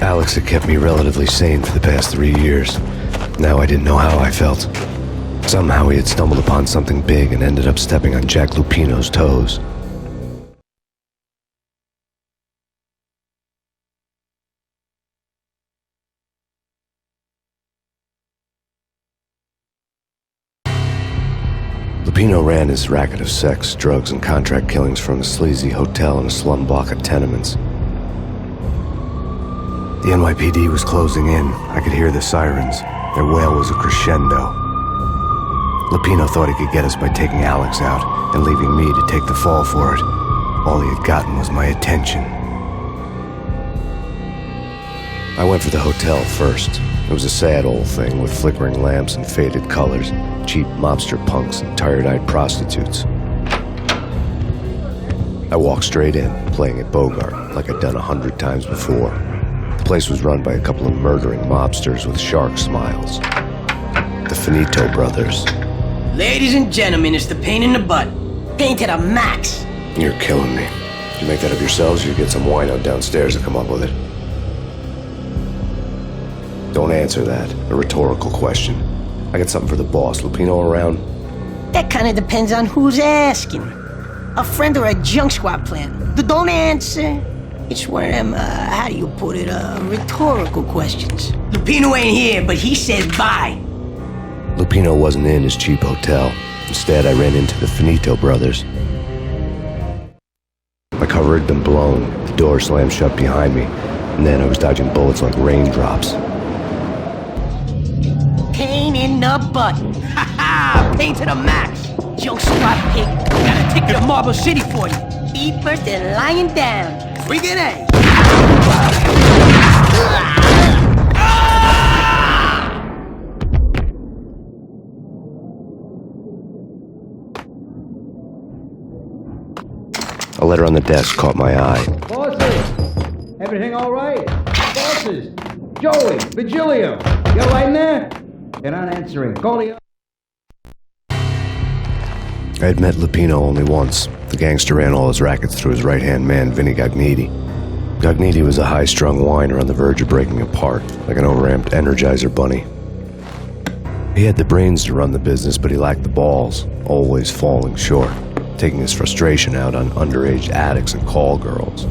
Alex had kept me relatively sane for the past 3 years. Now I didn't know how I felt. Somehow he had stumbled upon something big and ended up stepping on Jack Lupino's toes. Lupino ran his racket of sex, drugs, and contract killings from a sleazy hotel in a slum block of tenements. The NYPD was closing in. I could hear the sirens. Their wail was a crescendo. Lupino thought he could get us by taking Alex out and leaving me to take the fall for it. All he had gotten was my attention. I went for the hotel first. It was a sad old thing with flickering lamps and faded colors, cheap mobster punks and tired-eyed prostitutes. I walked straight in, playing at Bogart, like I'd done 100 times before. The place was run by a couple of murdering mobsters with shark smiles. The Finito brothers. Ladies and gentlemen, it's the Payne in the butt. Payne to the max. You're killing me. You make that up yourselves, or you get some wino downstairs to come up with it? Don't answer that. A rhetorical question. I got something for the boss. Lupino around? That kind of depends on who's asking. A friend or a junk squad plan. Don't answer. It's one of them, how do you put it, rhetorical questions. Lupino ain't here, but he said bye. Lupino wasn't in his cheap hotel. Instead, I ran into the Finito brothers. My cover had been blown. The door slammed shut behind me, and then I was dodging bullets like raindrops. Payne in the butt. Ha ha! Payne to the max. Junk squad pig. Got a ticket to Marble City for you. Be first and lying down. Friggin' A. A letter on the desk caught my eye. Bosses! Everything all right? Bosses! Joey! Vigilio! You all right in there? They're not answering. Call the... I had met Lupino only once. The gangster ran all his rackets through his right-hand man, Vinny Gagniti. Gagniti was a high-strung whiner on the verge of breaking apart, like an overamped Energizer bunny. He had the brains to run the business, but he lacked the balls, always falling short, taking his frustration out on underage addicts and call girls.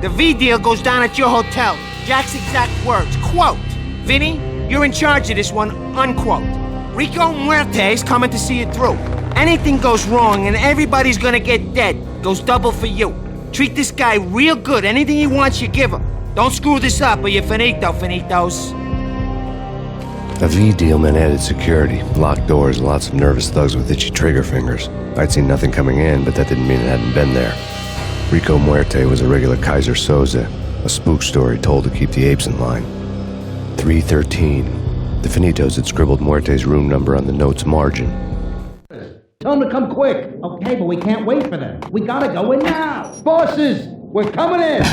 The V deal goes down at your hotel. Jack's exact words, quote, "Vinny, you're in charge of this one," unquote. Rico Muerte's coming to see it through. Anything goes wrong and everybody's gonna get dead. Goes double for you. Treat this guy real good. Anything he wants, you give him. Don't screw this up or you're finito, finitos. A V deal meant added security, locked doors, and lots of nervous thugs with itchy trigger fingers. I'd seen nothing coming in, but that didn't mean it hadn't been there. Rico Muerte was a regular Kaiser Soze, a spook story told to keep the apes in line. 313. The Finitos had scribbled Muerte's room number on the note's margin. Tell them to come quick. Okay, but we can't wait for them. We gotta go in now. Bosses, we're coming in.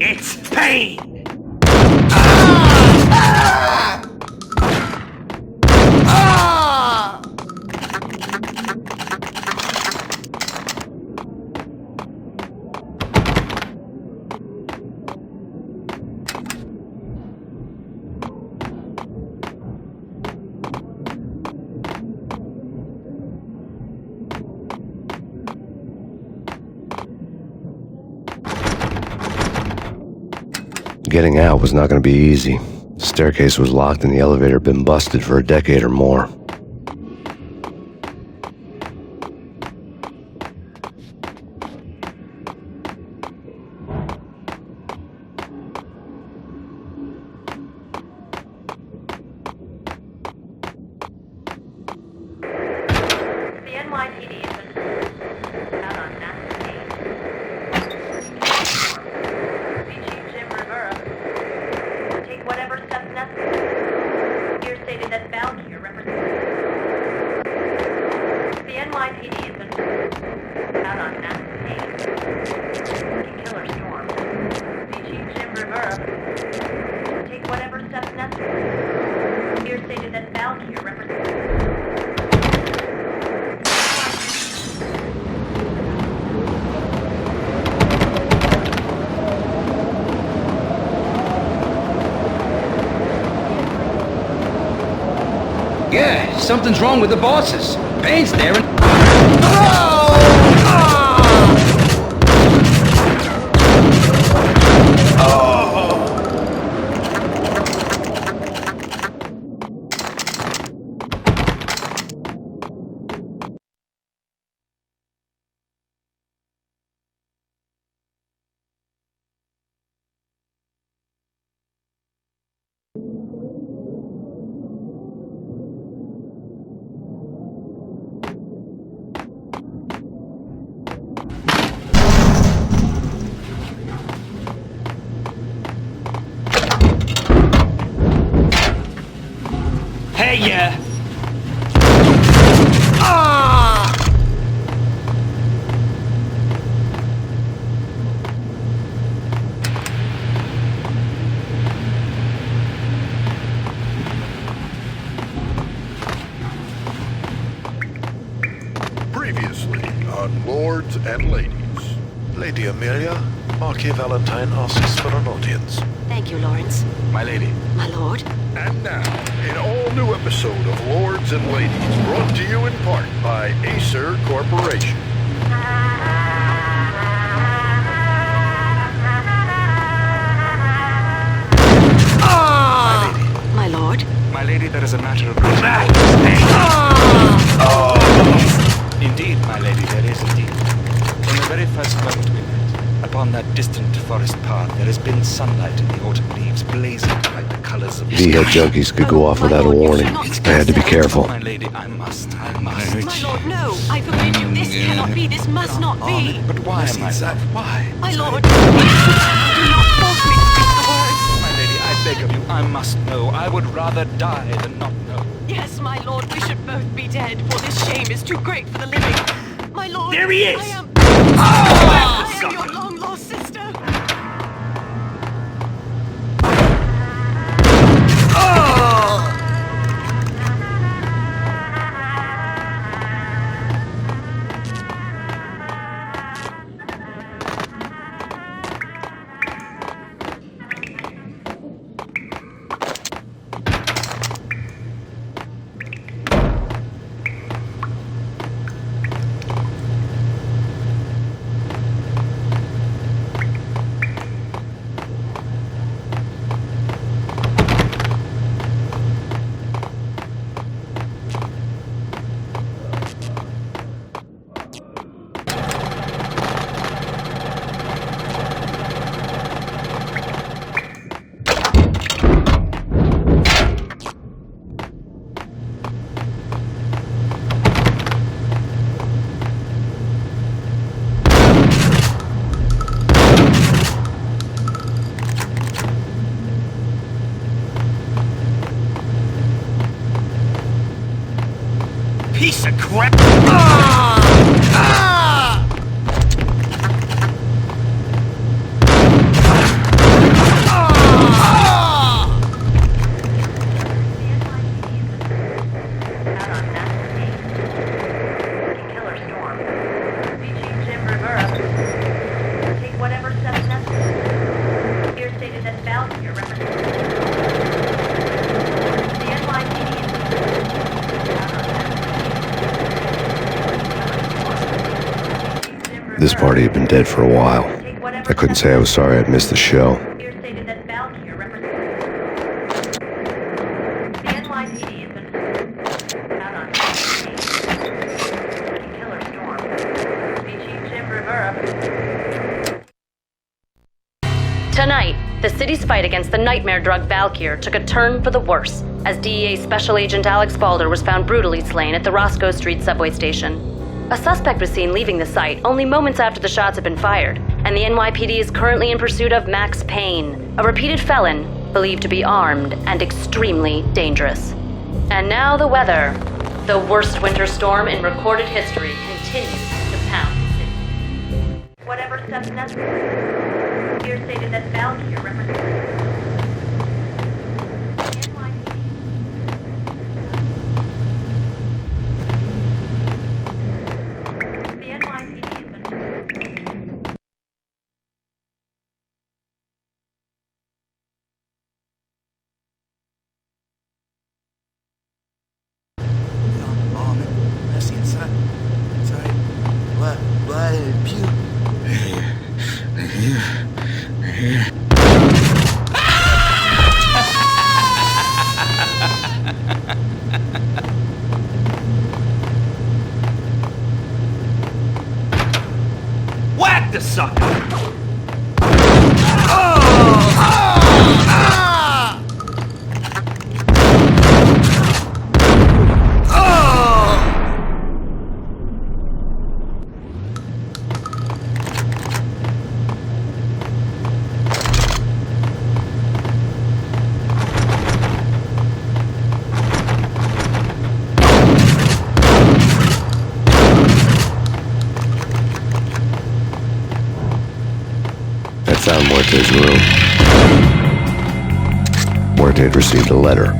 It's Payne! Getting out was not going to be easy. The staircase was locked and the elevator had been busted for a decade or more. The NYPD has been out on National Payne. Chief Jim Rivera will take whatever steps necessary. Here stated that Valkyrie represents. The NYPD has been out on National Payne. Killer Storm. Chief Jim Rivera will take whatever steps necessary. Here stated that Valkyrie represents. Yeah, something's wrong with the bosses. Payne's there and... Hey, yeah! Previously on Lords and Ladies. Lady Amelia, Marquis Valentine asks for an audience. Thank you, Lawrence. My lady. My lord. And now, an all-new episode of Lords and Ladies, brought to you in part by Acer Corporation. My lord. My lady, there is a matter of... Indeed, my lady, there is indeed. From the very first moment we met, upon that distant forest path, there has been sunlight in the autumn leaves blazing like the colors of... V-head junkies could go off without a warning. I had to be careful. My lady, I must. My lord, no. I forbid you. This cannot be. This must not be. But why, my love? Why? My lord. Do not force me to speak the words. My lady, I beg of you, I must know. I would rather die than not know. Yes, my lord. We should both be dead, for this shame is too great for the living. My lord. There he is! I am... I am your long-lost sister. Piece of crap! Out on Master Payne. Killer storm. VG Jim Rivera. Take whatever steps necessary. Here stated that Valkyrie represents the NYPD. Out on Master Payne. This party had been dead for a while. I couldn't say I was sorry I'd missed the show. Here stated that Valkyrie represents the NYPD has been out on killer storm. VG Jim Rivera. Tonight, the city's fight against the nightmare drug Valkyr took a turn for the worse as DEA Special Agent Alex Balder was found brutally slain at the Roscoe Street subway station. A suspect was seen leaving the site only moments after the shots had been fired, and the NYPD is currently in pursuit of Max Payne, a repeated felon believed to be armed and extremely dangerous. And now the weather. The worst winter storm in recorded history continues to pound the city. Whatever steps necessary. Here stated that Valkyrie represents Whack the sucker! I found Muerte's room. Muerte had received a letter.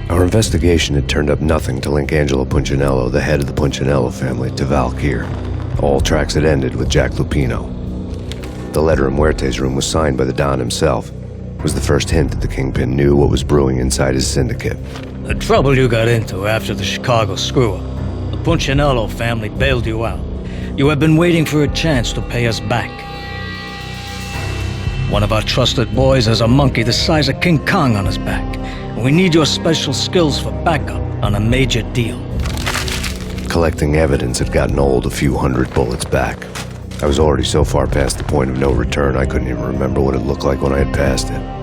Our investigation had turned up nothing to link Angelo Punchinello, the head of the Punchinello family, to Valkyr. All tracks had ended with Jack Lupino. The letter in Muerte's room was signed by the Don himself. It was the first hint that the Kingpin knew what was brewing inside his syndicate. The trouble you got into after the Chicago screw-up. The Punchinello family bailed you out. You have been waiting for a chance to pay us back. One of our trusted boys has a monkey the size of King Kong on his back. We need your special skills for backup on a major deal. Collecting evidence had gotten old a few hundred bullets back. I was already so far past the point of no return I couldn't even remember what it looked like when I had passed it.